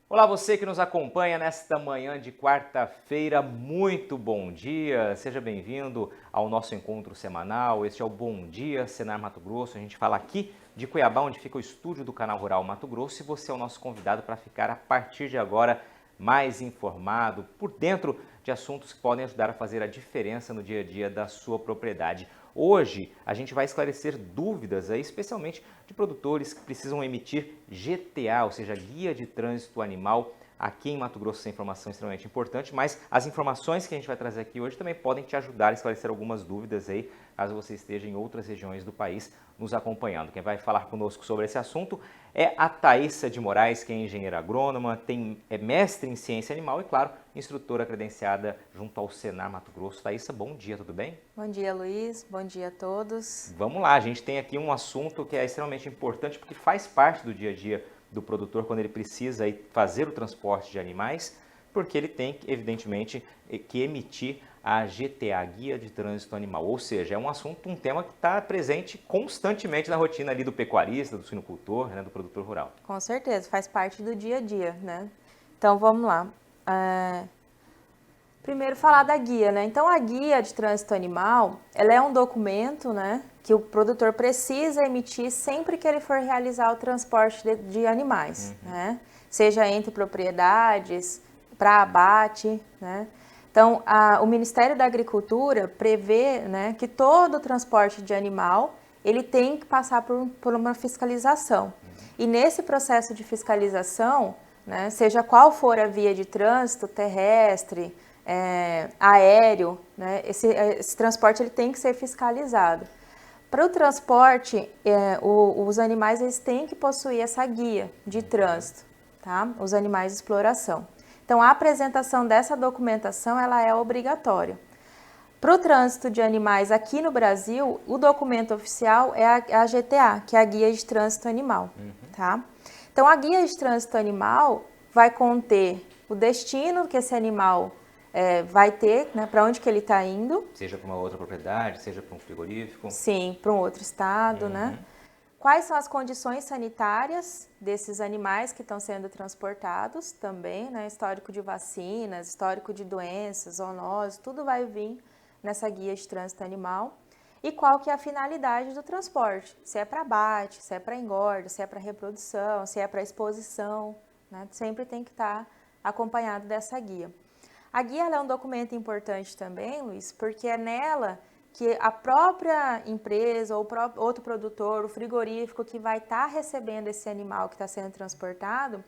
Olá, você que nos acompanha nesta manhã de quarta-feira, muito bom dia, seja bem-vindo ao nosso encontro semanal. Este é o Bom Dia Senar Mato Grosso. A gente fala aqui de Cuiabá, onde fica o estúdio do Canal Rural Mato Grosso, e você é o nosso convidado para ficar a partir de agora mais informado, por dentro de assuntos que podem ajudar a fazer a diferença no dia a dia da sua propriedade. Hoje a gente vai esclarecer dúvidas, especialmente de produtores que precisam emitir GTA, ou seja, Guia de Trânsito Animal. Aqui em Mato Grosso essa informação é extremamente importante, mas as informações que a gente vai trazer aqui hoje também podem te ajudar a esclarecer algumas dúvidas aí, caso você esteja em outras regiões do país nos acompanhando. Quem vai falar conosco sobre esse assunto é a Thaísa de Moraes, que é engenheira agrônoma, é mestre em ciência animal e, claro, instrutora credenciada junto ao Senar Mato Grosso. Thaísa, bom dia, tudo bem? Bom dia, Luiz. Bom dia a todos. Vamos lá, a gente tem aqui um assunto que é extremamente importante porque faz parte do dia a dia do produtor quando ele precisa fazer o transporte de animais, porque ele tem, evidentemente, que emitir a GTA, Guia de Trânsito Animal. Ou seja, é um assunto, um tema que está presente constantemente na rotina ali do pecuarista, do suinocultor, né, do produtor rural. Com certeza, faz parte do dia a dia, né? Então, vamos lá. Primeiro, falar da guia, né? Então, a Guia de Trânsito Animal, ela é um documento, né, que o produtor precisa emitir sempre que ele for realizar o transporte de animais, né? Seja entre propriedades, para abate, né? Então, o Ministério da Agricultura prevê, né, que todo o transporte de animal, ele tem que passar por uma fiscalização. E nesse processo de fiscalização, né, seja qual for a via de trânsito, terrestre, aéreo, né, esse transporte ele tem que ser fiscalizado. Para o transporte, os animais eles têm que possuir essa guia de trânsito, tá? Os animais de exploração. Então, a apresentação dessa documentação ela é obrigatória. Para o trânsito de animais aqui no Brasil, o documento oficial é a GTA, que é a Guia de Trânsito Animal, tá? Então, a Guia de Trânsito Animal vai conter o destino que esse animal vai ter, né, para onde que ele está indo. Seja para uma outra propriedade, seja para um frigorífico. Sim, para um outro estado, né? Quais são as condições sanitárias desses animais que estão sendo transportados também, né? Histórico de vacinas, histórico de doenças, zoonoses, tudo vai vir nessa guia de trânsito animal. E qual que é a finalidade do transporte? Se é para abate, se é para engorda, se é para reprodução, se é para exposição, né? Sempre tem que estar acompanhado dessa guia. A guia ela é um documento importante também, Luiz, porque é nela que a própria empresa ou outro produtor, o frigorífico que vai estar recebendo esse animal que está sendo transportado,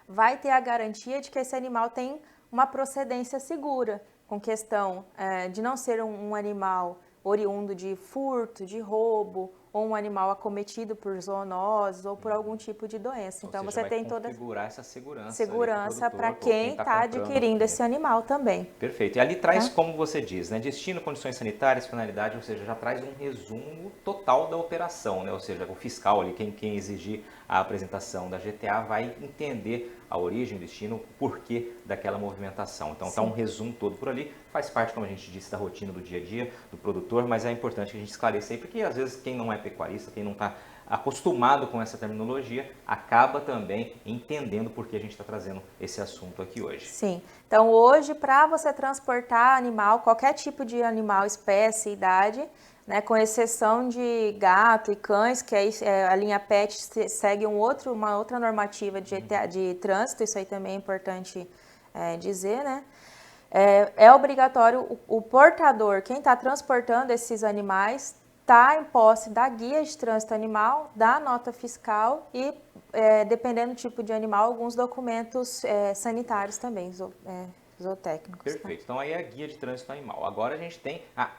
vai ter a garantia de que esse animal tem uma procedência segura, com questão de não ser um animal oriundo de furto, de roubo, ou um animal acometido por zoonoses ou por algum tipo de doença. Então, você tem toda essa segurança para quem está adquirindo esse animal também. Perfeito. E ali traz, como você diz, né, destino, condições sanitárias, finalidade, ou seja, já traz um resumo total da operação, né? Ou seja, o fiscal ali, quem exigir a apresentação da GTA vai entender a origem, o destino, o porquê daquela movimentação. Então, está um resumo todo por ali, faz parte, como a gente disse, da rotina do dia a dia do produtor, mas é importante que a gente esclareça aí, porque às vezes quem não é pecuarista, quem não está acostumado com essa terminologia, acaba também entendendo por que a gente está trazendo esse assunto aqui hoje. Sim. Então, hoje, para você transportar animal, qualquer tipo de animal, espécie, idade, né, com exceção de gato e cães, que aí a linha PET segue uma outra normativa de trânsito, isso aí também é importante dizer, né? É obrigatório o portador, quem está transportando esses animais, está em posse da guia de trânsito animal, da nota fiscal e, dependendo do tipo de animal, alguns documentos sanitários também, zootécnicos. Perfeito. Então aí é a guia de trânsito animal. Agora a gente tem a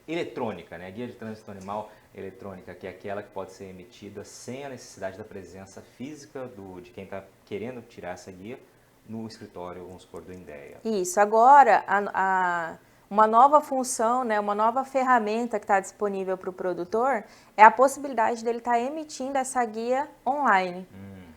eletrônica, né? A guia de trânsito animal eletrônica, que é aquela que pode ser emitida sem a necessidade da presença física de quem está querendo tirar essa guia no escritório, vamos supor, do INDEA. Isso. Agora, uma nova função, né, uma nova ferramenta que está disponível para o produtor é a possibilidade dele estar emitindo essa guia online,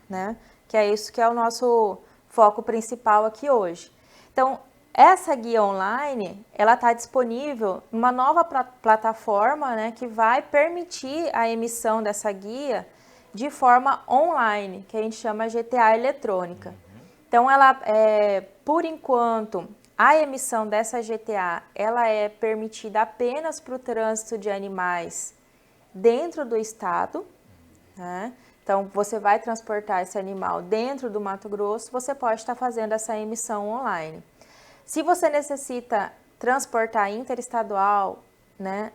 né? Que é isso que é o nosso foco principal aqui hoje. Então, essa guia online, ela está disponível numa nova plataforma, né, que vai permitir a emissão dessa guia de forma online, que a gente chama GTA eletrônica. Então, ela, por enquanto, a emissão dessa GTA, ela é permitida apenas para o trânsito de animais dentro do estado, né? Então, você vai transportar esse animal dentro do Mato Grosso, você pode estar fazendo essa emissão online. Se você necessita transportar interestadual, né,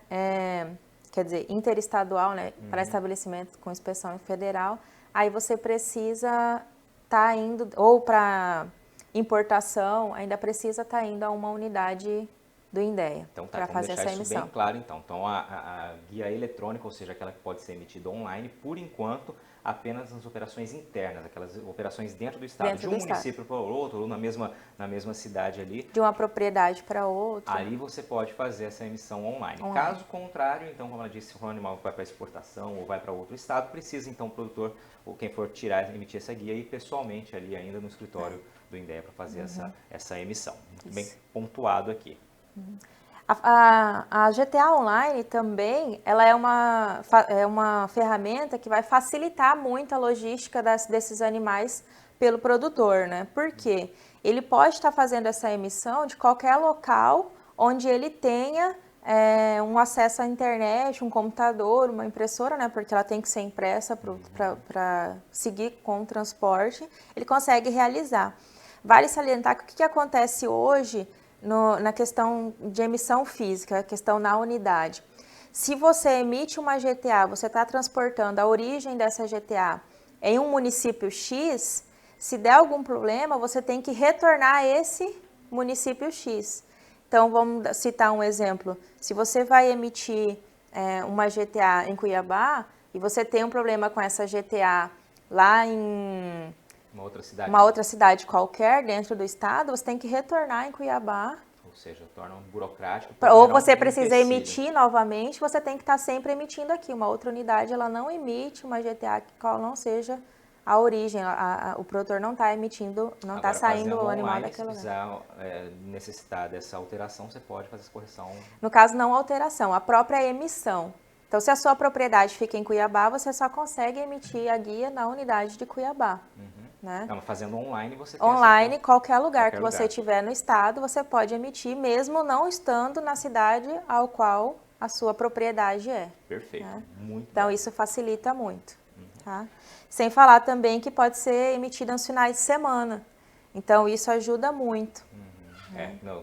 quer dizer, interestadual, né, para estabelecimento com inspeção federal, aí você precisa estar indo, ou para importação, ainda precisa estar indo a uma unidade do INDEA Então para fazer essa isso emissão. bem claro então. Então a guia eletrônica, ou seja, aquela que pode ser emitida online, por enquanto, apenas nas operações internas, aquelas operações dentro do estado, Dentro de do um estado. município para o outro, ou na mesma cidade ali. De uma propriedade para outra. Ali você pode fazer essa emissão online. Caso contrário, então, como ela disse, se for um animal que vai para exportação ou vai para outro estado, precisa então o produtor, ou quem for emitir essa guia, ir pessoalmente ali ainda no escritório do INDEA para fazer essa emissão. Muito bem pontuado aqui. A GTA Online também, ela é uma ferramenta que vai facilitar muito a logística desses animais pelo produtor, né? Por quê? Ele pode estar fazendo essa emissão de qualquer local onde ele tenha um acesso à internet, um computador, uma impressora, né? Porque ela tem que ser impressa para seguir com o transporte. Ele consegue realizar. Vale salientar que o que acontece hoje na questão de emissão física, a questão na unidade. Se você emite uma GTA, você está transportando a origem dessa GTA em um município X, se der algum problema, você tem que retornar a esse município X. Então, vamos citar um exemplo. Se você vai emitir uma GTA em Cuiabá e você tem um problema com essa GTA lá em uma outra cidade qualquer dentro do estado, você tem que retornar em Cuiabá. Ou seja, torna um burocrático. Ou você precisa emitir novamente, você tem que estar sempre emitindo aqui. Uma outra unidade, ela não emite uma GTA que não seja a origem. O produtor não está emitindo, não está saindo o animal daquele lugar. Se precisar necessitar dessa alteração, você pode fazer essa correção. No caso, não alteração, a própria emissão. Então, se a sua propriedade fica em Cuiabá, você só consegue emitir a guia na unidade de Cuiabá. Né? Não, fazendo online, você tem online, qualquer lugar que você estiver no estado, você pode emitir, mesmo não estando na cidade ao qual a sua propriedade é. Perfeito, né? Muito Então, bom. isso facilita muito. Tá? Sem falar também que pode ser emitido nos finais de semana. Então, isso ajuda muito.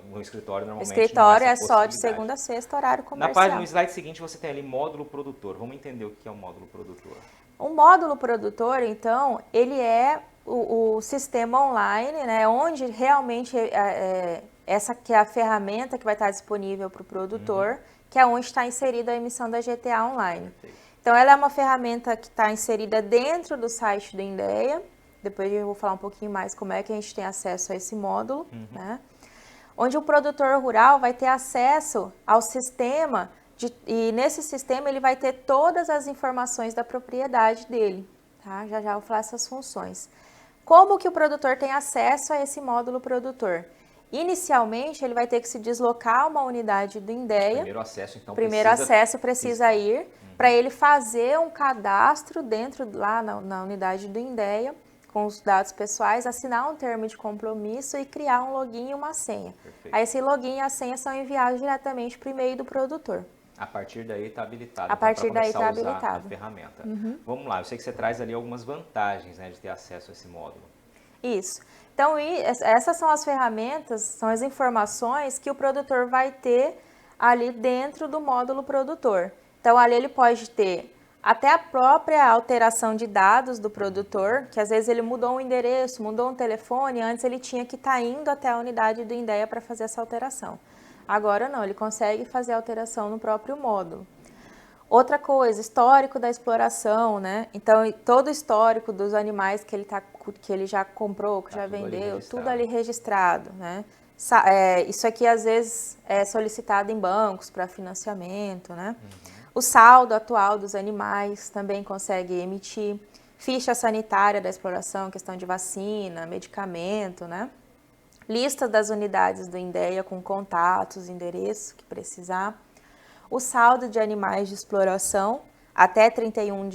No escritório, normalmente, o escritório não há é só de segunda a sexta, horário comercial. Na página, no slide seguinte, você tem ali módulo produtor. Vamos entender o que é o módulo produtor. O módulo produtor, então, ele é o sistema online, né, onde realmente essa que é a ferramenta que vai estar disponível para o produtor, que é onde está inserida a emissão da GTA Online. Perfeito. Então, ela é uma ferramenta que está inserida dentro do site do INDEA. Depois eu vou falar um pouquinho mais como é que a gente tem acesso a esse módulo, né? Onde o produtor rural vai ter acesso ao sistema e nesse sistema ele vai ter todas as informações da propriedade dele. Tá? Já já eu vou falar essas funções. Como que o produtor tem acesso a esse módulo produtor? Inicialmente, ele vai ter que se deslocar a uma unidade do INDEA. Primeiro acesso, então, precisa ir para ele fazer um cadastro lá na unidade do INDEA, com os dados pessoais, assinar um termo de compromisso e criar um login e uma senha. Perfeito. Aí esse login e a senha são enviados diretamente para o e-mail do produtor. A partir daí está habilitado. A partir daí está habilitado. habilitado. A ferramenta. Vamos lá, eu sei que você traz ali algumas vantagens, né, de ter acesso a esse módulo. Isso. Então, essas são as ferramentas, são as informações que o produtor vai ter ali dentro do módulo produtor. Então, ali ele pode ter até a própria alteração de dados do produtor, que às vezes ele mudou um endereço, mudou um telefone, antes ele tinha que estar indo até a unidade do INDEA para fazer essa alteração. Agora não, ele consegue fazer a alteração no próprio módulo. Outra coisa, histórico da exploração, né? Então, todo o histórico dos animais que ele já comprou, que já vendeu, tudo ali registrado, né? Isso aqui, às vezes, é solicitado em bancos para financiamento, né? O saldo atual dos animais também consegue emitir. Ficha sanitária da exploração, questão de vacina, medicamento, né? Lista das unidades do INDEA com contatos, endereço que precisar. O saldo de animais de exploração, até 31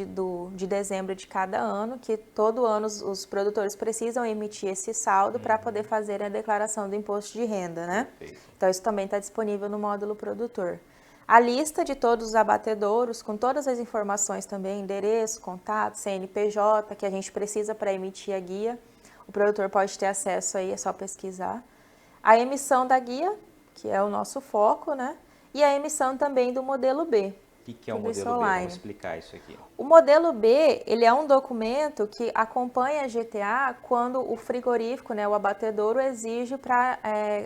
de dezembro de cada ano, que todo ano os produtores precisam emitir esse saldo para poder fazer a declaração do imposto de renda, né? Então isso também está disponível no módulo produtor. A lista de todos os abatedouros, com todas as informações também, endereço, contato, CNPJ, que a gente precisa para emitir a guia. O produtor pode ter acesso aí, é só pesquisar. A emissão da guia, que é o nosso foco, né? E a emissão também do modelo B. O que é o modelo B? Vamos explicar isso aqui. O modelo B, ele é um documento que acompanha a GTA quando o frigorífico, né, o abatedouro, exige para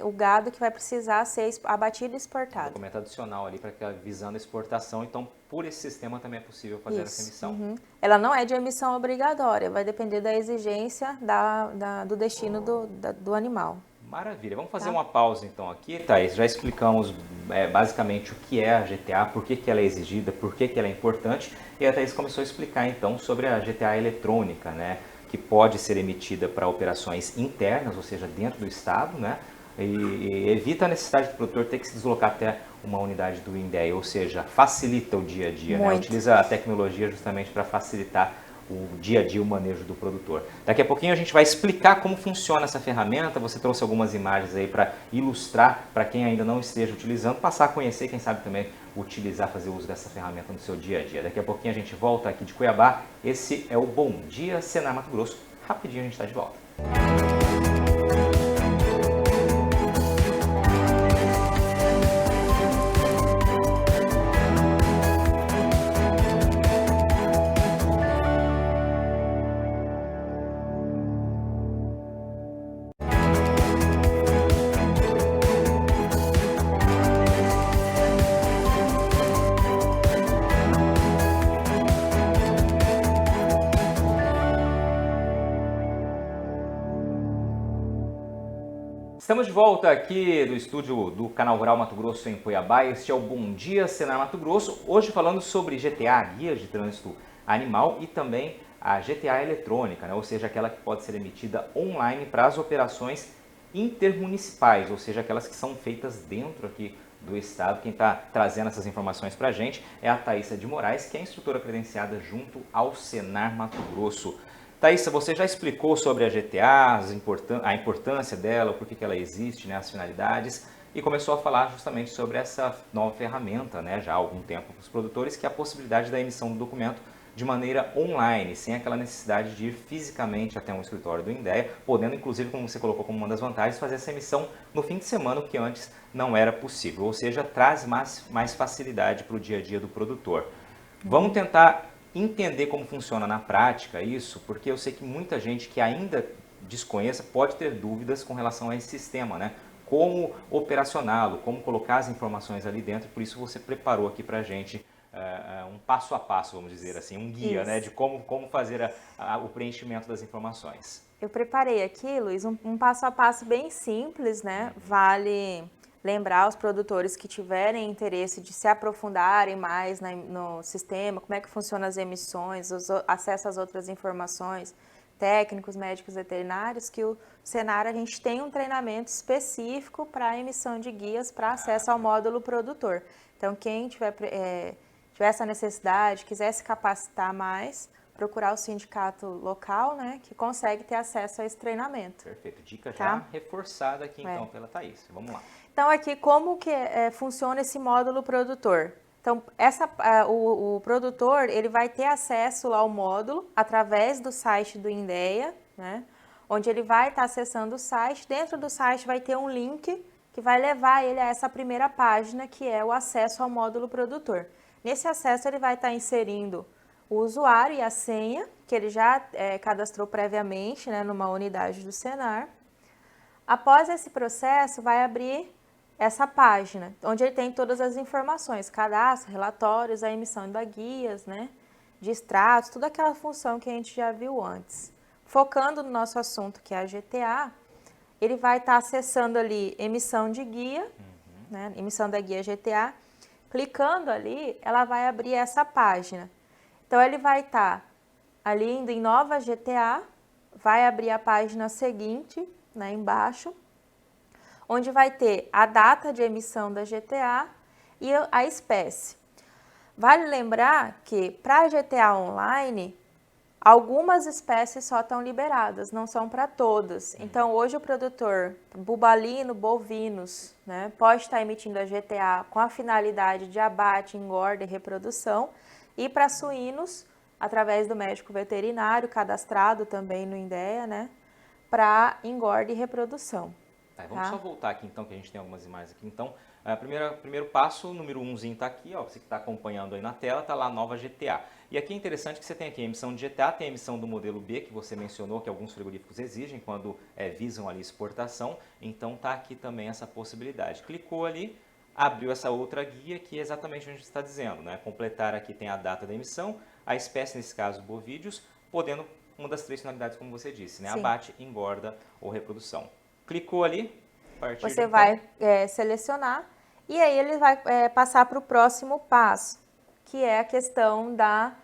o gado que vai precisar ser abatido e exportado. Um documento adicional ali para visando a exportação, então por esse sistema também é possível fazer essa emissão. Uhum. Ela não é de emissão obrigatória, vai depender da exigência do destino do animal. Maravilha. Vamos fazer uma pausa então aqui, Thaís. Já explicamos basicamente o que é a GTA, por que ela é exigida, por que ela é importante. E a Thaís começou a explicar então sobre a GTA eletrônica, né? Que pode ser emitida para operações internas, ou seja, dentro do estado, né? E evita a necessidade do produtor ter que se deslocar até uma unidade do INDEA, ou seja, facilita o dia a dia, né? Utiliza a tecnologia justamente para facilitar o dia a dia, o manejo do produtor. Daqui a pouquinho a gente vai explicar como funciona essa ferramenta. Você trouxe algumas imagens aí para ilustrar, para quem ainda não esteja utilizando, passar a conhecer, quem sabe também utilizar, fazer uso dessa ferramenta no seu dia a dia. Daqui a pouquinho a gente volta aqui de Cuiabá. Esse é o Bom Dia Senar Mato Grosso. Rapidinho a gente está de volta. Estamos de volta aqui do estúdio do Canal Rural Mato Grosso em Cuiabá. Este é o Bom Dia Senar Mato Grosso. Hoje falando sobre GTA, Guia de Trânsito Animal, e também a GTA eletrônica, né? Ou seja, aquela que pode ser emitida online para as operações intermunicipais, ou seja, aquelas que são feitas dentro aqui do estado. Quem está trazendo essas informações para a gente é a Thaísa de Moraes, que é instrutora credenciada junto ao Senar Mato Grosso. Thaísa, você já explicou sobre a GTA, a importância dela, por que ela existe, né, as finalidades, e começou a falar justamente sobre essa nova ferramenta, né, já há algum tempo para os produtores, que é a possibilidade da emissão do documento de maneira online, sem aquela necessidade de ir fisicamente até um escritório do INDEA, podendo, inclusive, como você colocou como uma das vantagens, fazer essa emissão no fim de semana, o que antes não era possível, ou seja, traz mais facilidade para o dia a dia do produtor. Vamos tentar entender como funciona na prática isso, porque eu sei que muita gente que ainda desconheça pode ter dúvidas com relação a esse sistema, né? Como operacioná-lo, como colocar as informações ali dentro, por isso você preparou aqui para a gente um passo a passo, vamos dizer assim, um guia, né, de como fazer o preenchimento das informações. Eu preparei aqui, Luiz, um passo a passo bem simples, né? Vale lembrar os produtores que tiverem interesse de se aprofundarem mais no sistema, como é que funcionam as emissões, acesso às outras informações, técnicos, médicos, veterinários, que o Senar a gente tem um treinamento específico para a emissão de guias para acesso ao módulo produtor. Então, quem tiver essa necessidade, quiser se capacitar mais, procurar o sindicato local, né, que consegue ter acesso a esse treinamento. Perfeito. Dica já reforçada aqui, então, pela Thaís. Vamos lá. Então, aqui, como que funciona esse módulo produtor? Então, o produtor, ele vai ter acesso ao módulo através do site do INDEA, né, onde ele vai estar acessando o site. Dentro do site vai ter um link que vai levar ele a essa primeira página, que é o acesso ao módulo produtor. Nesse acesso, ele vai estar inserindo o usuário e a senha, que ele já cadastrou previamente, né, numa unidade do Senar. Após esse processo, vai abrir essa página, onde ele tem todas as informações, cadastro, relatórios, a emissão de guias, né, de extratos, toda aquela função que a gente já viu antes. Focando no nosso assunto, que é a GTA, ele vai estar acessando ali emissão de guia, né, emissão da guia GTA. Clicando ali, ela vai abrir essa página. Então, ele vai estar ali indo em nova GTA, vai abrir a página seguinte, né, embaixo, onde vai ter a data de emissão da GTA e a espécie. Vale lembrar que para GTA Online, algumas espécies só estão liberadas, não são para todas. Então, hoje o produtor bubalino, bovinos, né, pode estar emitindo a GTA com a finalidade de abate, engorda e reprodução. E para suínos, através do médico veterinário, cadastrado também no INDEA, né, para engorda e reprodução. Vamos só voltar aqui então, que a gente tem algumas imagens aqui. Então, primeiro passo, o número 1zinho está aqui, ó, você que está acompanhando aí na tela, está lá a nova GTA. E aqui é interessante que você tem aqui a emissão de GTA, tem a emissão do modelo B, que você mencionou, que alguns frigoríficos exigem quando visam ali exportação. Então, está aqui também essa possibilidade. Clicou ali, abriu essa outra guia, que é exatamente o que a gente está dizendo, né? Completar aqui tem a data da emissão, a espécie, nesse caso, bovídeos, podendo uma das 3 finalidades, como você disse, né? Abate, engorda ou reprodução. Clicou ali, você então vai selecionar e aí ele vai passar para o próximo passo, que é a questão da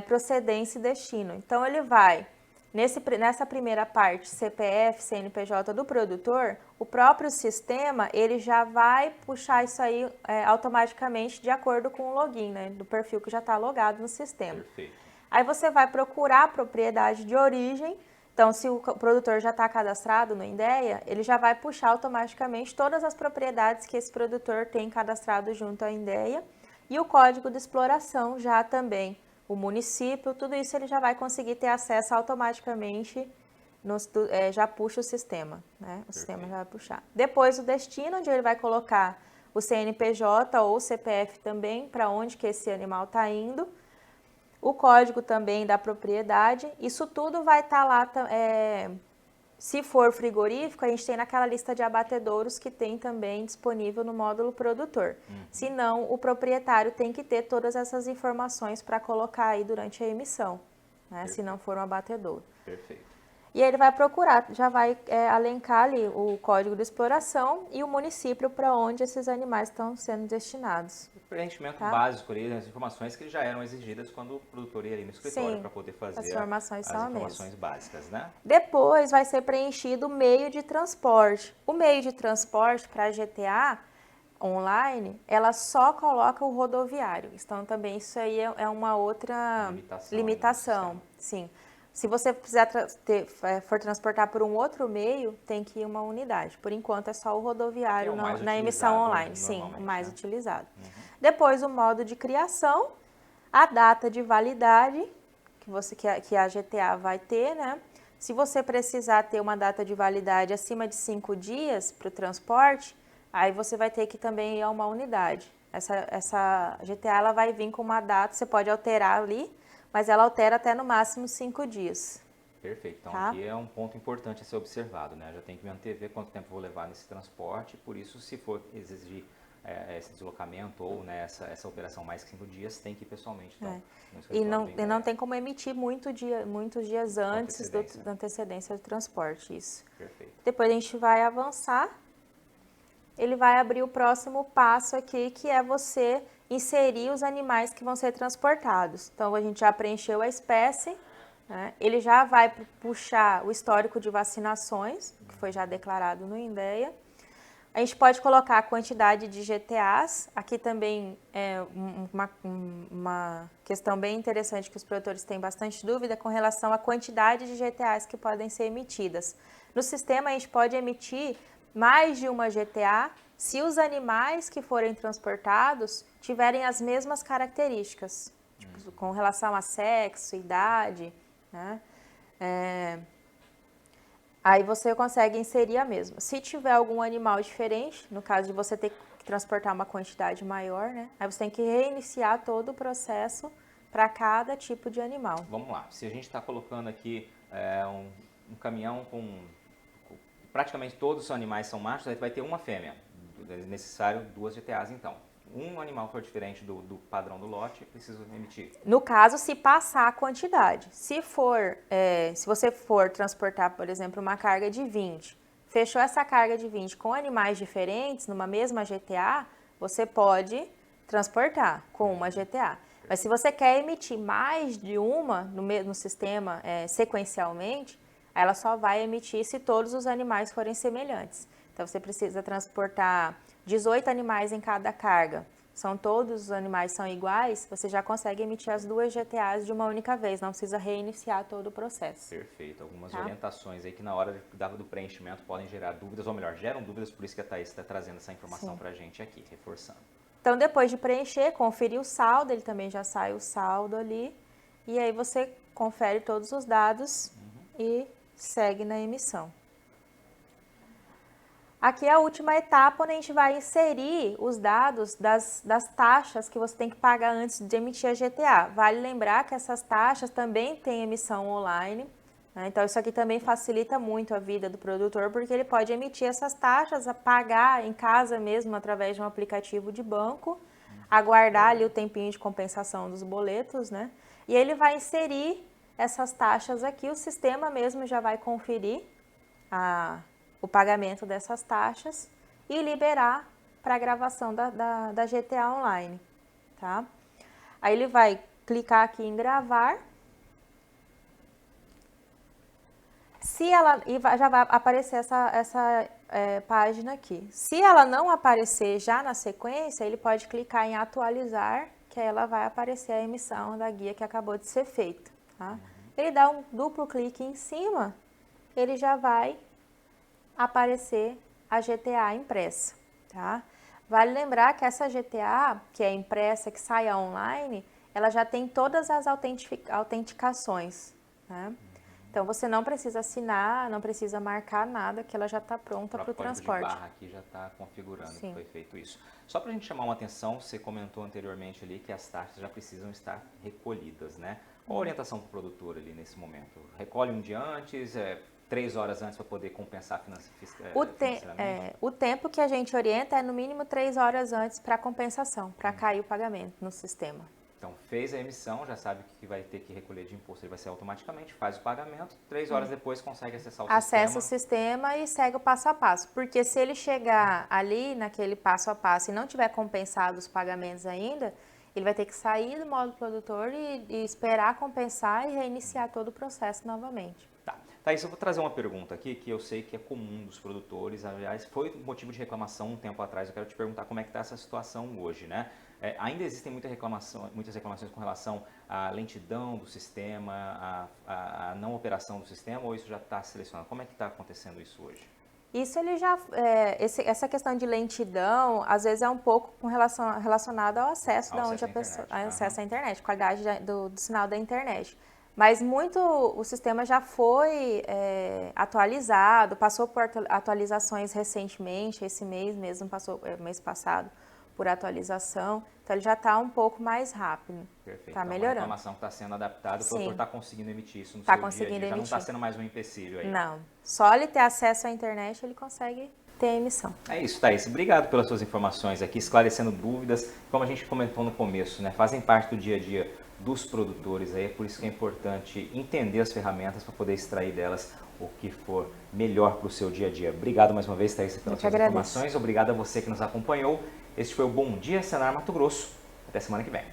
procedência e destino. Então ele vai, nessa primeira parte, CPF, CNPJ do produtor, o próprio sistema ele já vai puxar isso aí automaticamente de acordo com o login, né, do perfil que já está logado no sistema. Perfeito. Aí você vai procurar a propriedade de origem. Então, se o produtor já está cadastrado no INDEA, ele já vai puxar automaticamente todas as propriedades que esse produtor tem cadastrado junto ao INDEA e o código de exploração já também, o município, tudo isso ele já vai conseguir ter acesso automaticamente, já puxa o sistema, né? O sistema já vai puxar. Depois o destino, onde ele vai colocar o CNPJ ou o CPF também, para onde que esse animal está indo. O código também da propriedade, isso tudo vai estar lá, se for frigorífico, a gente tem naquela lista de abatedouros que tem também disponível no módulo produtor. Se não, o proprietário tem que ter todas essas informações para colocar aí durante a emissão, né, se não for um abatedouro. Perfeito. E aí ele vai procurar, já vai alencar ali o código de exploração e o município para onde esses animais estão sendo destinados. Preenchimento básico ali, as informações que já eram exigidas quando o produtor ia ali no escritório para poder fazer as informações básicas, né? Depois vai ser preenchido o meio de transporte. O meio de transporte para a GTA Online, ela só coloca o rodoviário. Então também isso aí é uma outra limitação. Sim. Se você precisar for transportar por um outro meio, tem que ir uma unidade. Por enquanto é só o rodoviário na emissão online, sim, o mais utilizado. Depois o modo de criação, a data de validade que a GTA vai ter, né? Se você precisar ter uma data de validade acima de 5 dias para o transporte, aí você vai ter que também ir a uma unidade. Essa GTA ela vai vir com uma data, você pode alterar ali, mas ela altera até no máximo 5 dias. Perfeito. Então aqui é um ponto importante a ser observado, né? Eu já tenho que me antever quanto tempo vou levar nesse transporte, por isso se for exigir esse deslocamento ou, né, essa operação mais que 5 dias, tem que ir pessoalmente. Então, e não tem como emitir muitos dias antes da antecedência do transporte, isso. Perfeito. Depois a gente vai avançar, ele vai abrir o próximo passo aqui, que é você inserir os animais que vão ser transportados. Então, a gente já preencheu a espécie, né? Ele já vai puxar o histórico de vacinações, que foi já declarado no INDEA. A gente pode colocar a quantidade de GTAs. Aqui também é uma questão bem interessante que os produtores têm bastante dúvida com relação à quantidade de GTAs que podem ser emitidas. No sistema, a gente pode emitir mais de uma GTA se os animais que forem transportados tiverem as mesmas características, tipo, com relação a sexo, idade, né? Aí você consegue inserir a mesma. Se tiver algum animal diferente, no caso de você ter que transportar uma quantidade maior, né? Aí você tem que reiniciar todo o processo para cada tipo de animal. Vamos lá. Se a gente está colocando aqui um caminhão com praticamente todos os animais são machos, aí vai ter uma fêmea. É necessário 2 GTAs então. Um animal for diferente do padrão do lote, preciso emitir. No caso, se passar a quantidade. Se você for transportar, por exemplo, uma carga de 20, fechou essa carga de 20 com animais diferentes, numa mesma GTA, você pode transportar com uma GTA. Mas se você quer emitir mais de uma no sistema sequencialmente, ela só vai emitir se todos os animais forem semelhantes. Então, você precisa transportar 18 animais em cada carga. todos os animais são iguais, você já consegue emitir as 2 GTAs de uma única vez, não precisa reiniciar todo o processo. Perfeito. Algumas orientações aí que na hora do preenchimento podem gerar dúvidas, ou melhor, geram dúvidas, por isso que a Thaís está trazendo essa informação para a gente aqui, reforçando. Então, depois de preencher, conferir o saldo, ele também já sai o saldo ali, e aí você confere todos os dados e segue na emissão. Aqui é a última etapa, onde a gente vai inserir os dados das taxas que você tem que pagar antes de emitir a GTA. Vale lembrar que essas taxas também têm emissão online, né? Então isso aqui também facilita muito a vida do produtor, porque ele pode emitir essas taxas, a pagar em casa mesmo através de um aplicativo de banco, aguardar ali o tempinho de compensação dos boletos, né? E ele vai inserir essas taxas aqui, o sistema mesmo já vai conferir o pagamento dessas taxas e liberar para a gravação da GTA online, tá? Aí ele vai clicar aqui em gravar. Já vai aparecer essa página aqui. Se ela não aparecer já na sequência, ele pode clicar em atualizar, que aí ela vai aparecer a emissão da guia que acabou de ser feita, tá? Ele dá um duplo clique em cima, ele já vai aparecer a GTA impressa, tá? Vale lembrar que essa GTA, que é impressa, que sai online, ela já tem todas as autenticações, né? Então, você não precisa assinar, não precisa marcar nada, que ela já está pronta para o transporte. De barra aqui já está configurando que foi feito isso. Só para a gente chamar uma atenção, você comentou anteriormente ali que as taxas já precisam estar recolhidas, né? Qual a orientação para o produtor ali nesse momento? Recolhe um dia antes, 3 horas antes para poder compensar financeiramente? O tempo que a gente orienta é no mínimo 3 horas antes para compensação, para cair o pagamento no sistema. Então, fez a emissão, já sabe que vai ter que recolher de imposto, ele vai ser automaticamente, faz o pagamento, 3 horas depois consegue acessar o sistema. Acessa o sistema e segue o passo a passo, porque se ele chegar ali naquele passo a passo e não tiver compensado os pagamentos ainda, ele vai ter que sair do modo produtor e esperar compensar e reiniciar todo o processo novamente. Tá. Thaís, eu vou trazer uma pergunta aqui que eu sei que é comum dos produtores, aliás, foi motivo de reclamação um tempo atrás, eu quero te perguntar como é que está essa situação hoje, né? Ainda existem muitas reclamações com relação à lentidão do sistema, à não operação do sistema, ou isso já está selecionado? Como é que está acontecendo isso hoje? Isso ele já, essa questão de lentidão, às vezes é um pouco relacionado ao acesso acesso à internet, qualidade do sinal da internet. Mas o sistema já foi atualizado, passou por atualizações recentemente, esse mês mesmo, mês passado, por atualização, então ele já está um pouco mais rápido. Perfeito. Está então, melhorando. A reclamação que está sendo adaptada, o produtor está conseguindo emitir isso no seu dia a dia, já não está sendo mais um empecilho aí. Não, só ele ter acesso à internet ele consegue ter a emissão. É isso, Thaís. Obrigado pelas suas informações aqui, esclarecendo dúvidas, como a gente comentou no começo, né? Fazem parte do dia a dia dos produtores aí, é por isso que é importante entender as ferramentas para poder extrair delas o que for melhor para o seu dia a dia. Obrigado mais uma vez, Thaís, pelas suas informações. Obrigado a você que nos acompanhou. Este foi o Bom Dia Senar Mato Grosso. Até semana que vem.